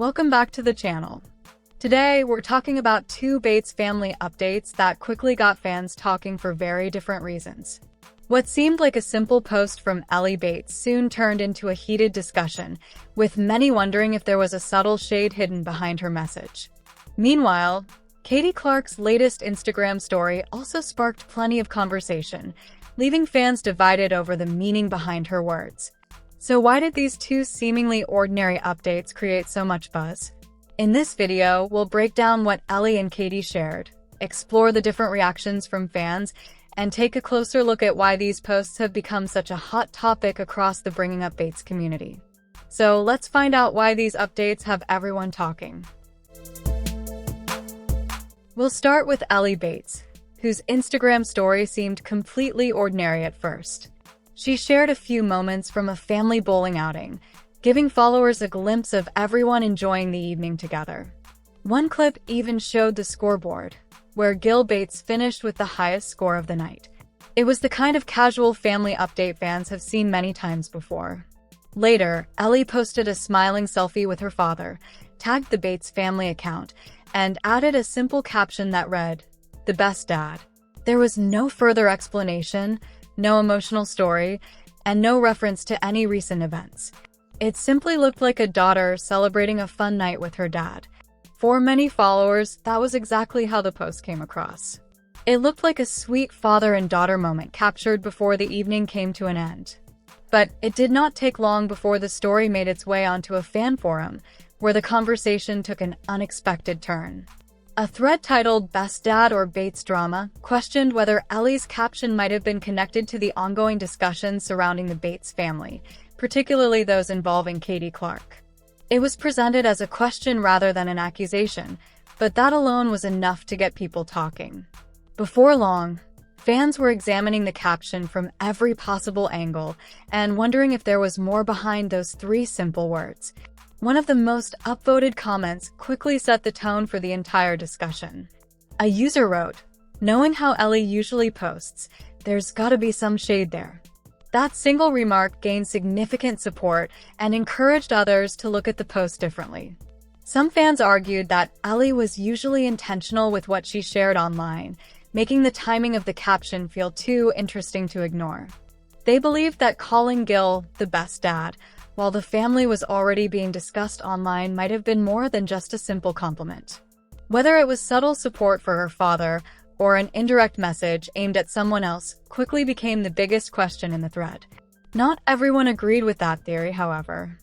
Welcome back to the channel. Today, we're talking about two Bates family updates that quickly got fans talking for very different reasons. What seemed like a simple post from Ellie Bates soon turned into a heated discussion, with many wondering if there was a subtle shade hidden behind her message. Meanwhile, Katie Clark's latest Instagram story also sparked plenty of conversation, leaving fans divided over the meaning behind her words. So why did these two seemingly ordinary updates create so much buzz? In this video, we'll break down what Ellie and Katie shared, explore the different reactions from fans, and take a closer look at why these posts have become such a hot topic across the Bringing Up Bates community. So let's find out why these updates have everyone talking. We'll start with Ellie Bates, whose Instagram story seemed completely ordinary at first. She shared a few moments from a family bowling outing, giving followers a glimpse of everyone enjoying the evening together. One clip even showed the scoreboard, where Gil Bates finished with the highest score of the night. It was the kind of casual family update fans have seen many times before. Later, Ellie posted a smiling selfie with her father, tagged the Bates family account, and added a simple caption that read, "The best dad." There was no further explanation, no emotional story, and no reference to any recent events. It simply looked like a daughter celebrating a fun night with her dad. For many followers, that was exactly how the post came across. It looked like a sweet father and daughter moment captured before the evening came to an end. But it did not take long before the story made its way onto a fan forum, where the conversation took an unexpected turn. A thread titled "Best Dad or Bates Drama" questioned whether Ellie's caption might have been connected to the ongoing discussions surrounding the Bates family, particularly those involving Katie Clark. It was presented as a question rather than an accusation, but that alone was enough to get people talking. Before long, fans were examining the caption from every possible angle and wondering if there was more behind those three simple words. One of the most upvoted comments quickly set the tone for the entire discussion. A user wrote, "Knowing how Ellie usually posts, there's gotta be some shade there." That single remark gained significant support and encouraged others to look at the post differently. Some fans argued that Ellie was usually intentional with what she shared online, making the timing of the caption feel too interesting to ignore. They believed that calling Gil the best dad, while the family was already being discussed online, might have been more than just a simple compliment. Whether it was subtle support for her father or an indirect message aimed at someone else quickly became the biggest question in the thread. Not everyone agreed with that theory, however.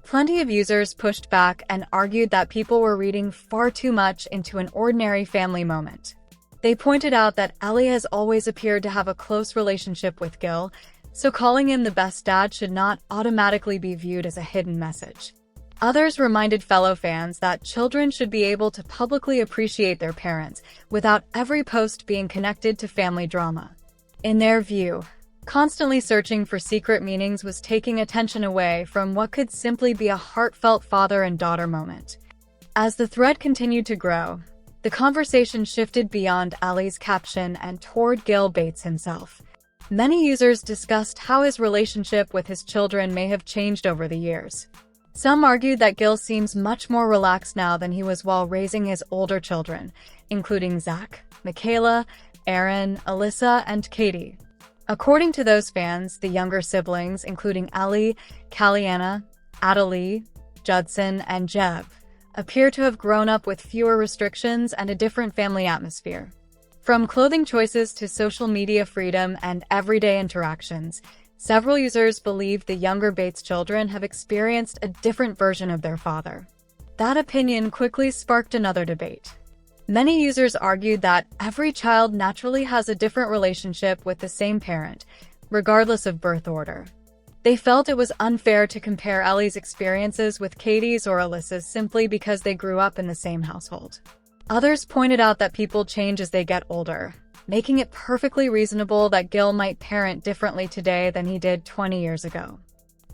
Plenty of users pushed back and argued that people were reading far too much into an ordinary family moment. They pointed out that Ellie has always appeared to have a close relationship with Gil, so calling him the best dad should not automatically be viewed as a hidden message. Others reminded fellow fans that children should be able to publicly appreciate their parents without every post being connected to family drama. In their view, constantly searching for secret meanings was taking attention away from what could simply be a heartfelt father and daughter moment. As the thread continued to grow, the conversation shifted beyond Ellie's caption and toward Gil Bates himself. Many users discussed how his relationship with his children may have changed over the years. Some argued that Gil seems much more relaxed now than he was while raising his older children, including Zach, Michaela, Aaron, Alyssa, and Katie. According to those fans, the younger siblings, including Ellie, Caliana, Adelie, Judson, and Jeb, appear to have grown up with fewer restrictions and a different family atmosphere. From clothing choices to social media freedom and everyday interactions, several users believe the younger Bates children have experienced a different version of their father. That opinion quickly sparked another debate. Many users argued that every child naturally has a different relationship with the same parent, regardless of birth order. They felt it was unfair to compare Ellie's experiences with Katie's or Alyssa's simply because they grew up in the same household. Others pointed out that people change as they get older, making it perfectly reasonable that Gil might parent differently today than he did 20 years ago.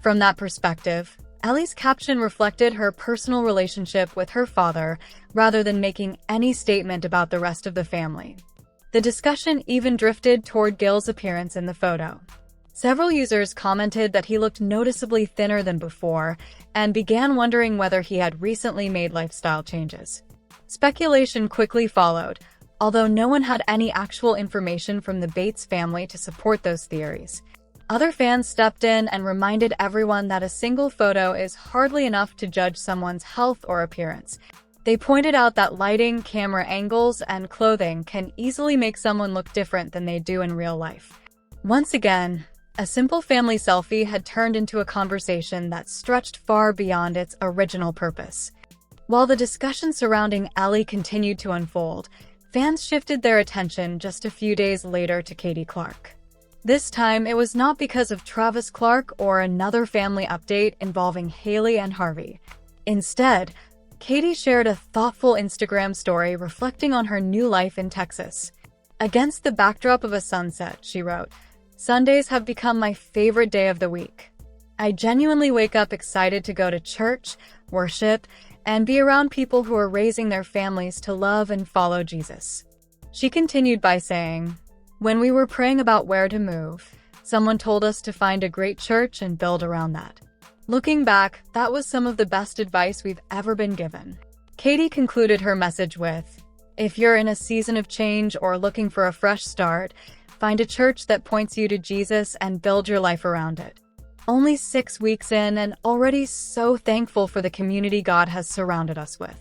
From that perspective, Ellie's caption reflected her personal relationship with her father rather than making any statement about the rest of the family. The discussion even drifted toward Gil's appearance in the photo. Several users commented that he looked noticeably thinner than before and began wondering whether he had recently made lifestyle changes. Speculation quickly followed, although no one had any actual information from the Bates family to support those theories. Other fans stepped in and reminded everyone that a single photo is hardly enough to judge someone's health or appearance. They pointed out that lighting, camera angles, and clothing can easily make someone look different than they do in real life. Once again, a simple family selfie had turned into a conversation that stretched far beyond its original purpose. While the discussion surrounding Ellie continued to unfold, fans shifted their attention just a few days later to Katie Clark. This time, it was not because of Travis Clark or another family update involving Haley and Harvey. Instead, Katie shared a thoughtful Instagram story reflecting on her new life in Texas. Against the backdrop of a sunset, she wrote, "Sundays have become my favorite day of the week. I genuinely wake up excited to go to church, worship, and be around people who are raising their families to love and follow Jesus." She continued by saying, "When we were praying about where to move, someone told us to find a great church and build around that. Looking back, that was some of the best advice we've ever been given." Katie concluded her message with, "If you're in a season of change or looking for a fresh start, find a church that points you to Jesus and build your life around it." Only 6 weeks in and already so thankful for the community God has surrounded us with.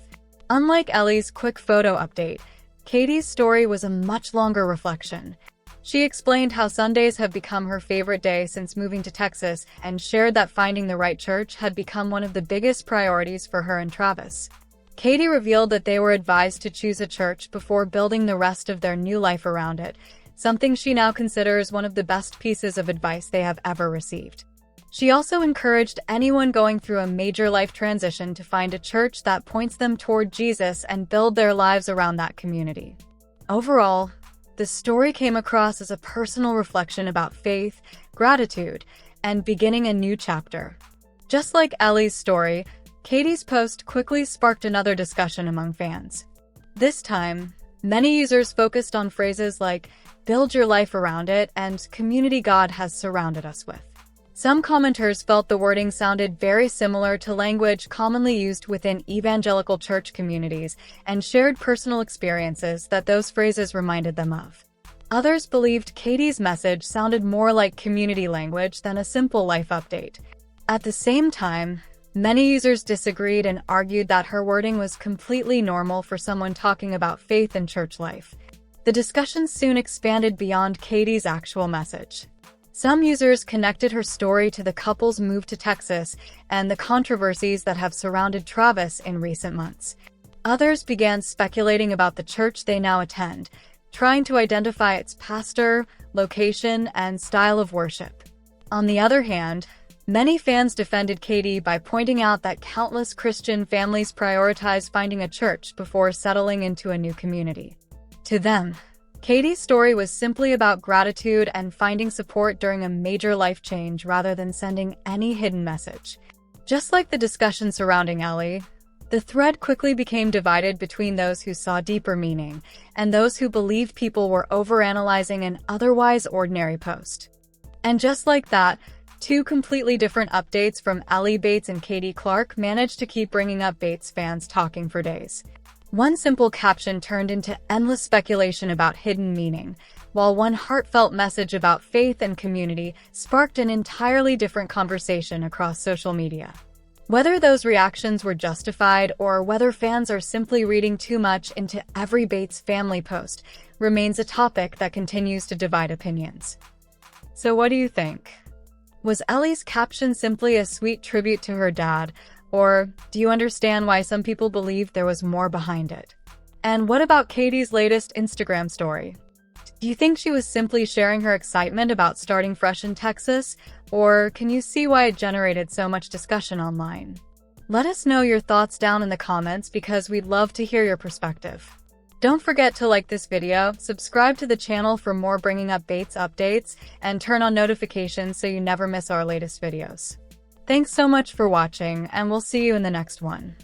Unlike Ellie's quick photo update, Katie's story was a much longer reflection. She explained how Sundays have become her favorite day since moving to Texas and shared that finding the right church had become one of the biggest priorities for her and Travis. Katie revealed that they were advised to choose a church before building the rest of their new life around it, something she now considers one of the best pieces of advice they have ever received. She also encouraged anyone going through a major life transition to find a church that points them toward Jesus and build their lives around that community. Overall, the story came across as a personal reflection about faith, gratitude, and beginning a new chapter. Just like Ellie's story, Katie's post quickly sparked another discussion among fans. This time, many users focused on phrases like, "build your life around it," and "community God has surrounded us with." Some commenters felt the wording sounded very similar to language commonly used within evangelical church communities and shared personal experiences that those phrases reminded them of. Others believed Katie's message sounded more like community language than a simple life update. At the same time, many users disagreed and argued that her wording was completely normal for someone talking about faith and church life. The discussion soon expanded beyond Katie's actual message. Some users connected her story to the couple's move to Texas and the controversies that have surrounded Travis in recent months. Others began speculating about the church they now attend, trying to identify its pastor, location, and style of worship. On the other hand, many fans defended Katie by pointing out that countless Christian families prioritize finding a church before settling into a new community. To them, Katie's story was simply about gratitude and finding support during a major life change rather than sending any hidden message. Just like the discussion surrounding Ellie, the thread quickly became divided between those who saw deeper meaning and those who believed people were overanalyzing an otherwise ordinary post. And just like that, two completely different updates from Ellie Bates and Katie Clark managed to keep bringing up Bates fans talking for days. One simple caption turned into endless speculation about hidden meaning, while one heartfelt message about faith and community sparked an entirely different conversation across social media. Whether those reactions were justified or whether fans are simply reading too much into every Bates family post remains a topic that continues to divide opinions. So what do you think? Was Ellie's caption simply a sweet tribute to her dad, or do you understand why some people believe there was more behind it? And what about Katie's latest Instagram story? Do you think she was simply sharing her excitement about starting fresh in Texas, or can you see why it generated so much discussion online? Let us know your thoughts down in the comments because we'd love to hear your perspective. Don't forget to like this video, subscribe to the channel for more Bringing Up Bates updates, and turn on notifications so you never miss our latest videos. Thanks so much for watching, and we'll see you in the next one.